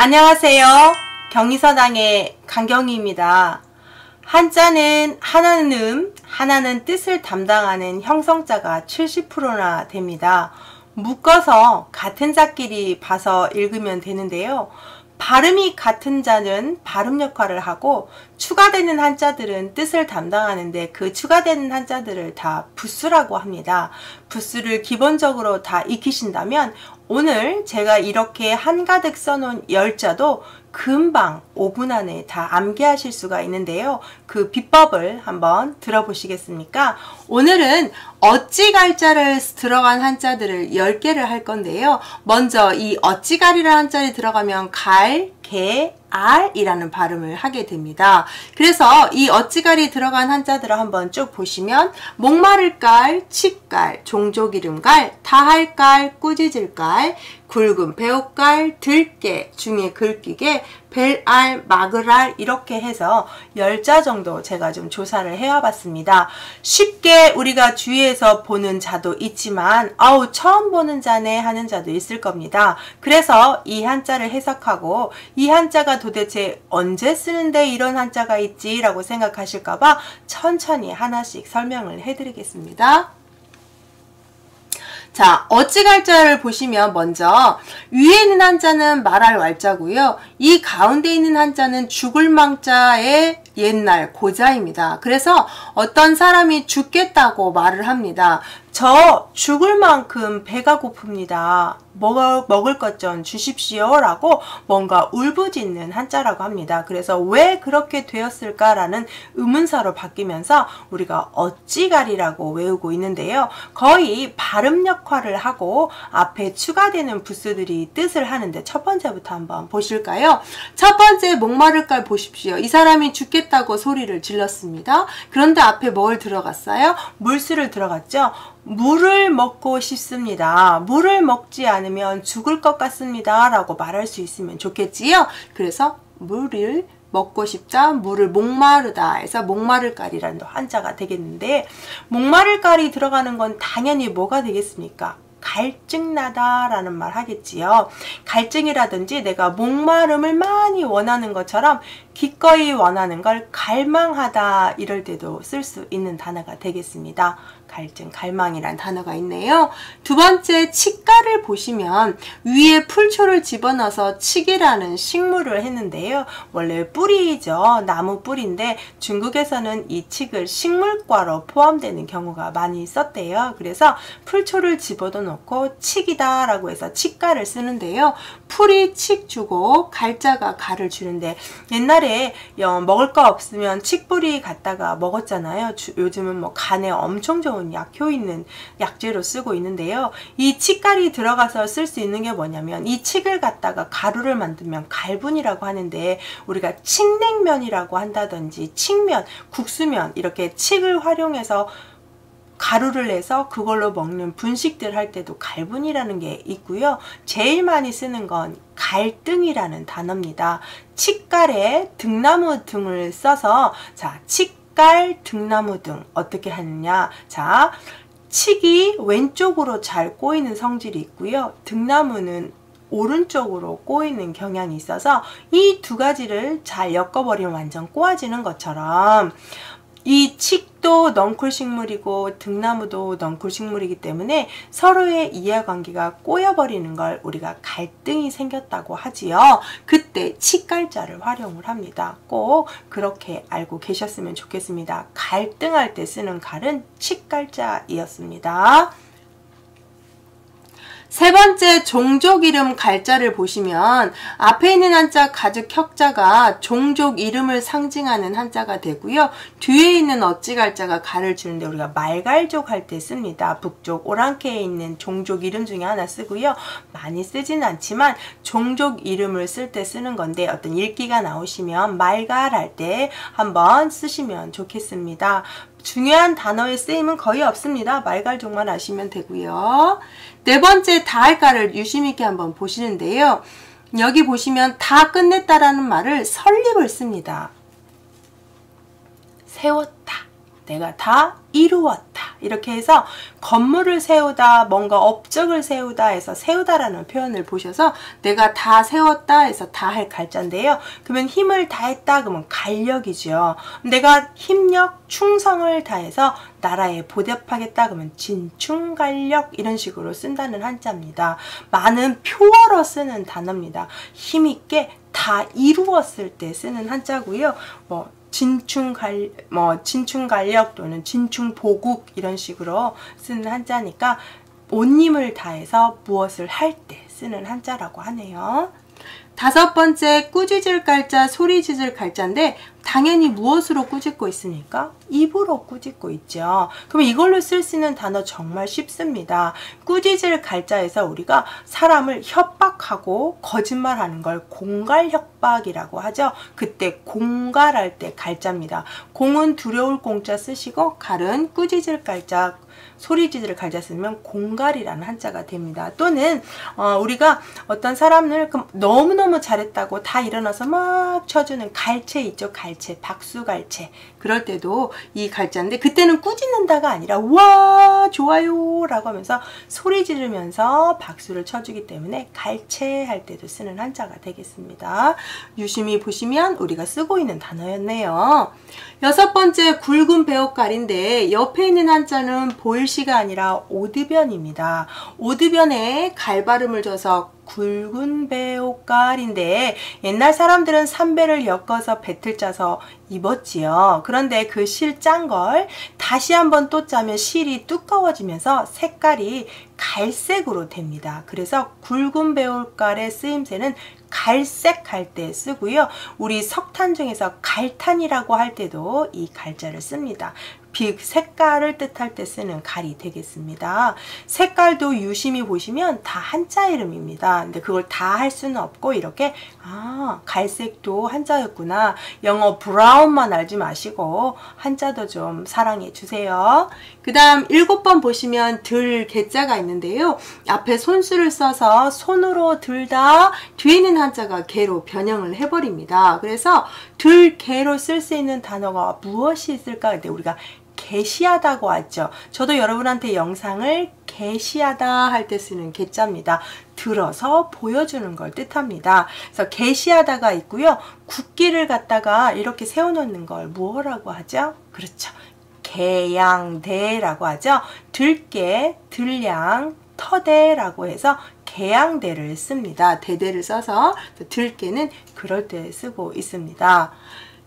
안녕하세요. 경의서당의 강경희입니다. 한자는 하나는 하나는 뜻을 담당하는 형성자가 70%나 됩니다. 묶어서 같은 자끼리 봐서 읽으면 되는데요. 발음이 같은 자는 발음 역할을 하고 추가되는 한자들은 뜻을 담당하는데 그 추가되는 한자들을 다 부수라고 합니다. 부수를 기본적으로 다 익히신다면 오늘 제가 이렇게 한가득 써놓은 열자도 금방 5분 안에 다 암기하실 수가 있는데요. 그 비법을 한번 들어보시겠습니까? 오늘은 어찌갈자를 들어간 한자들을 10개를 할 건데요. 먼저 이 어찌갈이라는 한자리 들어가면 갈, 개, 알이라는 발음을 하게 됩니다. 그래서 이 어찌갈이 들어간 한자들을 한번 쭉 보시면 목마를갈, 칡갈, 종족이름갈, 다할갈, 꾸짖을갈, 굵은 배옥갈, 들깨, 중에 긁기게, 벨알, 막을알 이렇게 해서 10자 정도 제가 좀 조사를 해와봤습니다. 쉽게 우리가 주위에서 보는 자도 있지만 처음 보는 자네 하는 자도 있을 겁니다. 그래서 이 한자를 해석하고 이 한자가 도대체 언제 쓰는데 이런 한자가 있지 라고 생각하실까봐 천천히 하나씩 설명을 해드리겠습니다. 자, 어찌갈자를 보시면 먼저 위에 있는 한자는 말할 왈자고요. 이 가운데 있는 한자는 죽을 망자의 옛날 고자입니다. 그래서 어떤 사람이 죽겠다고 말을 합니다. 저 죽을 만큼 배가 고픕니다. 먹을 것 좀 주십시오 라고 뭔가 울부짖는 한자라고 합니다. 그래서 왜 그렇게 되었을까라는 의문사로 바뀌면서 우리가 어찌갈이라고 외우고 있는데요. 거의 발음 역할을 하고 앞에 추가되는 부수들이 뜻을 하는데 첫 번째부터 한번 보실까요? 첫 번째 목마를갈 보십시오. 이 사람이 죽겠다고 소리를 질렀습니다. 그런데 앞에 뭘 들어갔어요? 물수를 들어갔죠? 물을 먹고 싶습니다. 물을 먹지 않으면 죽을 것 같습니다. 라고 말할 수 있으면 좋겠지요? 그래서 물을 먹고 싶다, 물을 목마르다 해서 목마를갈이라는 한자가 되겠는데 목마를갈이 들어가는 건 당연히 뭐가 되겠습니까? 갈증나다 라는 말 하겠지요. 갈증이라든지 내가 목마름을 많이 원하는 것처럼 기꺼이 원하는 걸 갈망하다 이럴 때도 쓸 수 있는 단어가 되겠습니다. 갈증, 갈망이란 단어가 있네요. 두 번째 칡갈을 보시면 위에 풀초를 집어넣어서 칡이라는 식물을 했는데요. 원래 뿌리죠. 나무 뿌리인데 중국에서는 이 칡을 식물과로 포함되는 경우가 많이 있었대요. 그래서 풀초를 집어넣고 칡이다 라고 해서 칡갈을 쓰는데요. 풀이 칡 주고 갈자가 갈을 주는데 옛날에 먹을 거 없으면 칡뿌리 갖다가 먹었잖아요. 요즘은 뭐 간에 엄청 좋은 약효 있는 약재로 쓰고 있는데요. 이 칡갈이 들어가서 쓸 수 있는 게 뭐냐면 이 칡을 갖다가 가루를 만들면 갈분이라고 하는데 우리가 칡냉면이라고 한다든지 칡면, 국수면 이렇게 칡을 활용해서 가루를 내서 그걸로 먹는 분식들 할 때도 갈분이라는 게 있고요. 제일 많이 쓰는 건 갈등이라는 단어입니다. 칡갈에 등나무 등을 써서 자, 칡갈 등나무 등 어떻게 하느냐. 자, 칡이 왼쪽으로 잘 꼬이는 성질이 있고요. 등나무는 오른쪽으로 꼬이는 경향이 있어서 이 두 가지를 잘 엮어버리면 완전 꼬아지는 것처럼 이 칡도 넝쿨식물이고 등나무도 넝쿨식물이기 때문에 서로의 이해관계가 꼬여버리는 걸 우리가 갈등이 생겼다고 하지요. 그때 칡갈자를 활용을 합니다. 꼭 그렇게 알고 계셨으면 좋겠습니다. 갈등할 때 쓰는 갈은 칡갈자이었습니다. 세 번째 종족 이름 갈자를 보시면 앞에 있는 한자 가즉 혁자가 종족 이름을 상징하는 한자가 되고요. 뒤에 있는 어찌갈자가 갈을 주는데 우리가 말갈족 할 때 씁니다. 북쪽 오랑캐에 있는 종족 이름 중에 하나 쓰고요. 많이 쓰진 않지만 종족 이름을 쓸 때 쓰는 건데 어떤 읽기가 나오시면 말갈 할 때 한번 쓰시면 좋겠습니다. 중요한 단어의 쓰임은 거의 없습니다. 말갈족만 아시면 되고요. 네 번째 다할갈을 유심 있게 한번 보시는데요. 여기 보시면 다 끝냈다라는 말을 설립을 씁니다. 세웠다. 내가 다 이루었다. 이렇게 해서 건물을 세우다, 뭔가 업적을 세우다 해서 세우다라는 표현을 보셔서 내가 다 세웠다 해서 다 할 갈자인데요. 그러면 힘을 다했다 그러면 간력이죠. 내가 힘력, 충성을 다해서 나라에 보답하겠다 그러면 진충간력 이런 식으로 쓴다는 한자입니다. 많은 표어로 쓰는 단어입니다. 힘있게 다 이루었을 때 쓰는 한자고요. 진충간력 또는 진충보국 이런 식으로 쓰는 한자니까 온 힘을 다해서 무엇을 할 때 쓰는 한자라고 하네요. 다섯 번째 꾸짖을 갈자, 소리짖을 갈자인데 당연히 무엇으로 꾸짖고 있습니까? 입으로 꾸짖고 있죠. 그럼 이걸로 쓸 수 있는 단어 정말 쉽습니다. 꾸짖을 갈자에서 우리가 사람을 협박하고 거짓말하는 걸 공갈협박이라고 하죠. 그때 공갈할 때 갈자입니다. 공은 두려울 공자 쓰시고 갈은 꾸짖을 갈자, 소리짖을 갈자 쓰면 공갈이라는 한자가 됩니다. 또는 우리가 어떤 사람을 너무너무 잘했다고 다 일어나서 막 쳐주는 갈채 있죠. 갈채, 박수갈채. 그럴 때도 이 갈자인데 그때는 꾸짖는다가 아니라 와 좋아요 라고 하면서 소리 지르면서 박수를 쳐주기 때문에 갈채할 때도 쓰는 한자가 되겠습니다. 유심히 보시면 우리가 쓰고 있는 단어였네요. 여섯 번째 굵은 배옷갈인데 옆에 있는 한자는 보일시가 아니라 오드변입니다. 오드변에 갈 발음을 줘서 굵은 배옷갈인데 옛날 사람들은 삼배를 엮어서 배틀 짜서 입었지요. 그런데 그 실 짠 걸 다시 한번 또 짜면 실이 두꺼워지면서 색깔이 갈색으로 됩니다. 그래서 굵은 배옷갈의 쓰임새는 갈색 할 때 쓰고요. 우리 석탄 중에서 갈탄이라고 할 때도 이 갈자를 씁니다. 색깔을 뜻할 때 쓰는 갈이 되겠습니다. 색깔도 유심히 보시면 다 한자 이름입니다. 근데 그걸 다 할 수는 없고 이렇게 갈색도 한자였구나. 영어 브라운만 알지 마시고 한자도 좀 사랑해 주세요. 그 다음 7번 보시면 들 개자가 있는데요. 앞에 손수를 써서 손으로 들다 뒤에 있는 한자가 개로 변형을 해버립니다. 그래서 들 개로 쓸 수 있는 단어가 무엇이 있을까? 근데 우리가 게시하다고 하죠. 저도 여러분한테 영상을 게시하다 할 때 쓰는 게자입니다. 들어서 보여주는 걸 뜻합니다. 그래서 게시하다가 있고요. 국기를 갖다가 이렇게 세워놓는 걸 뭐라고 하죠? 그렇죠. 개양대라고 하죠. 들개, 들량, 터대라고 해서 개양대를 씁니다. 대대를 써서 들개는 그럴 때 쓰고 있습니다.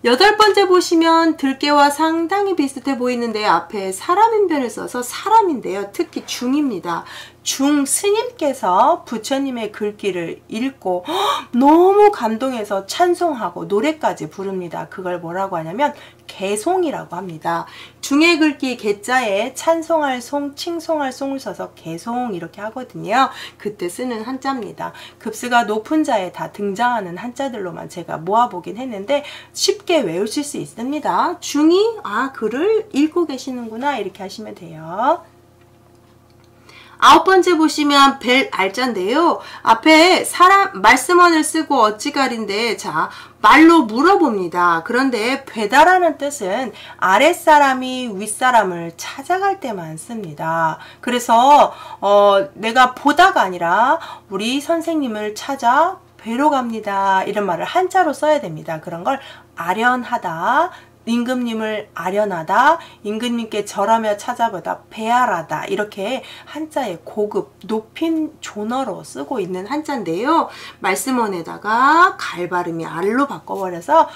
여덟 번째 보시면 들깨와 상당히 비슷해 보이는데 앞에 사람인변을 써서 사람인데요. 특히 중입니다. 중 스님께서 부처님의 글귀를 읽고 너무 감동해서 찬송하고 노래까지 부릅니다. 그걸 뭐라고 하냐면 개송이라고 합니다. 중의 글귀 개자에 찬송할 송, 칭송할 송을 써서 개송 이렇게 하거든요. 그때 쓰는 한자입니다. 급수가 높은 자에 다 등장하는 한자들로만 제가 모아보긴 했는데 쉽게 외우실 수 있습니다. 중이 글을 읽고 계시는구나 이렇게 하시면 돼요. 아홉 번째 보시면 벨 알자인데요. 앞에 사람 말씀원을 쓰고 어찌갈인데 자 말로 물어봅니다. 그런데 배다라는 뜻은 아랫사람이 윗사람을 찾아갈 때만 씁니다. 그래서 내가 보다가 아니라 우리 선생님을 찾아 뵈러 갑니다. 이런 말을 한자로 써야 됩니다. 그런 걸 아련하다. 임금님을 아련하다, 임금님께 절하며 찾아보다, 배알하다 이렇게 한자의 고급, 높인 존어로 쓰고 있는 한자인데요. 말씀원에다가 갈 발음이 알로 바꿔버려서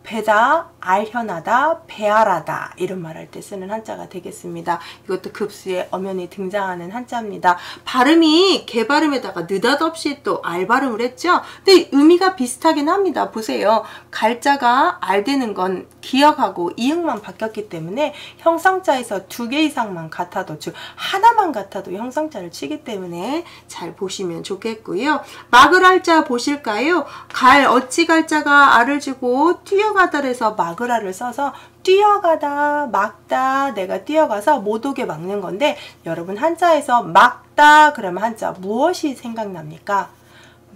배다, 알현하다, 배알하다 이런 말 할 때 쓰는 한자가 되겠습니다. 이것도 급수에 엄연히 등장하는 한자입니다. 발음이 개 발음에다가 느닷없이 또 알 발음을 했죠. 근데 의미가 비슷하긴 합니다. 보세요. 갈자가 알 되는 건 기억하고 이응만 바뀌었기 때문에 형상자에서 2개 이상만 같아도 즉 하나만 같아도 형상자를 치기 때문에 잘 보시면 좋겠고요. 막을 할자 보실까요? 갈 어찌 갈자가 알을 주고 뛰어가다래서 막으라를 써서 뛰어가다, 막다, 내가 뛰어가서 못 오게 막는 건데 여러분 한자에서 막다 그러면 한자 무엇이 생각납니까?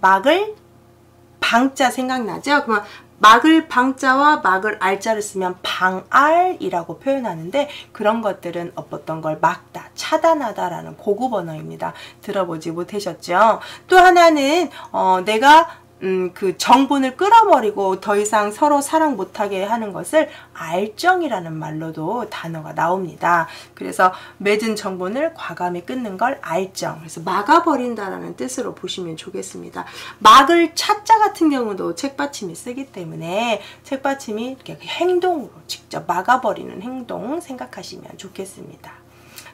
막을 방자 생각나죠? 그러면 막을 방자와 막을 알자를 쓰면 방알이라고 표현하는데 그런 것들은 어떤 걸 막다, 차단하다라는 고급 언어입니다. 들어보지 못하셨죠? 또 하나는 내가 그 정분을 끌어버리고 더 이상 서로 사랑 못하게 하는 것을 알정이라는 말로도 단어가 나옵니다. 그래서 맺은 정분을 과감히 끊는 걸 알정, 그래서 막아버린다라는 뜻으로 보시면 좋겠습니다. 막을 차자 같은 경우도 책받침이 쓰기 때문에 책받침이 이렇게 행동으로 직접 막아버리는 행동 생각하시면 좋겠습니다.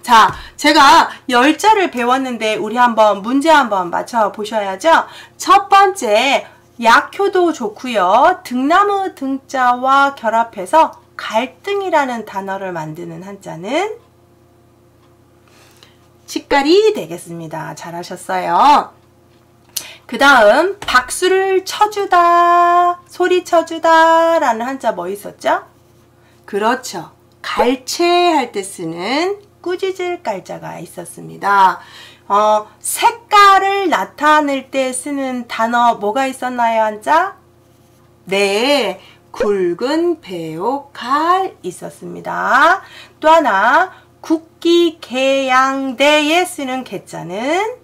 자, 제가 10자를 배웠는데 우리 한번 문제 한번 맞춰 보셔야죠. 첫 번째, 약효도 좋고요. 등나무 등자와 결합해서 갈등이라는 단어를 만드는 한자는 치깔이 되겠습니다. 잘하셨어요. 그 다음 박수를 쳐주다, 소리쳐주다 라는 한자 뭐 있었죠? 그렇죠. 갈채할 때 쓰는 꾸짖을 깔자가 있었습니다. 색깔을 나타낼 때 쓰는 단어 뭐가 있었나요, 한자? 네, 굵은 배옥 갈 있었습니다. 또 하나, 국기 개양대에 쓰는 개자는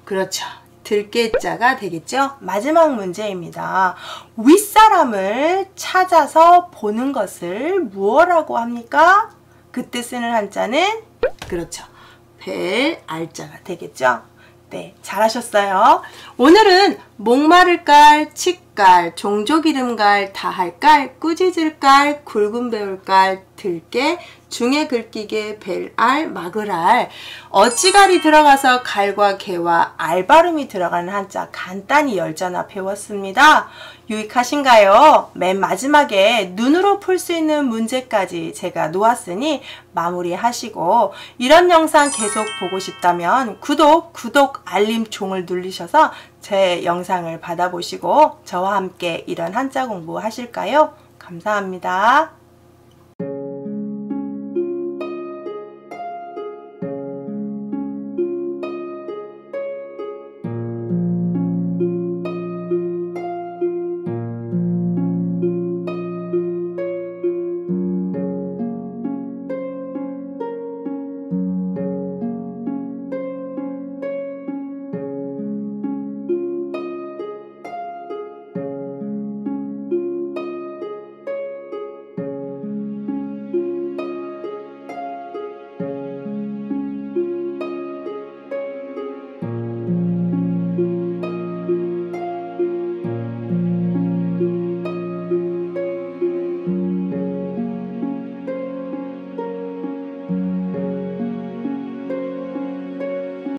그렇죠. 들깨자가 되겠죠? 마지막 문제입니다. 윗사람을 찾아서 보는 것을 무엇라고 합니까? 그때 쓰는 한자는 그렇죠. 벨 알자가 되겠죠. 네, 잘하셨어요. 오늘은 목마를 깔, 칡깔, 종족이름 깔, 다할 깔, 꾸짖을 깔, 굵은 배울 깔, 들깨, 중에 긁기게, 벨알, 막을알, 어찌갈이 들어가서 갈과 개와 알 발음이 들어가는 한자 간단히 10자나 배웠습니다. 유익하신가요? 맨 마지막에 눈으로 풀 수 있는 문제까지 제가 놓았으니 마무리하시고 이런 영상 계속 보고 싶다면 구독, 알림 종을 누르셔서 제 영상을 받아보시고 저와 함께 이런 한자 공부 하실까요? 감사합니다.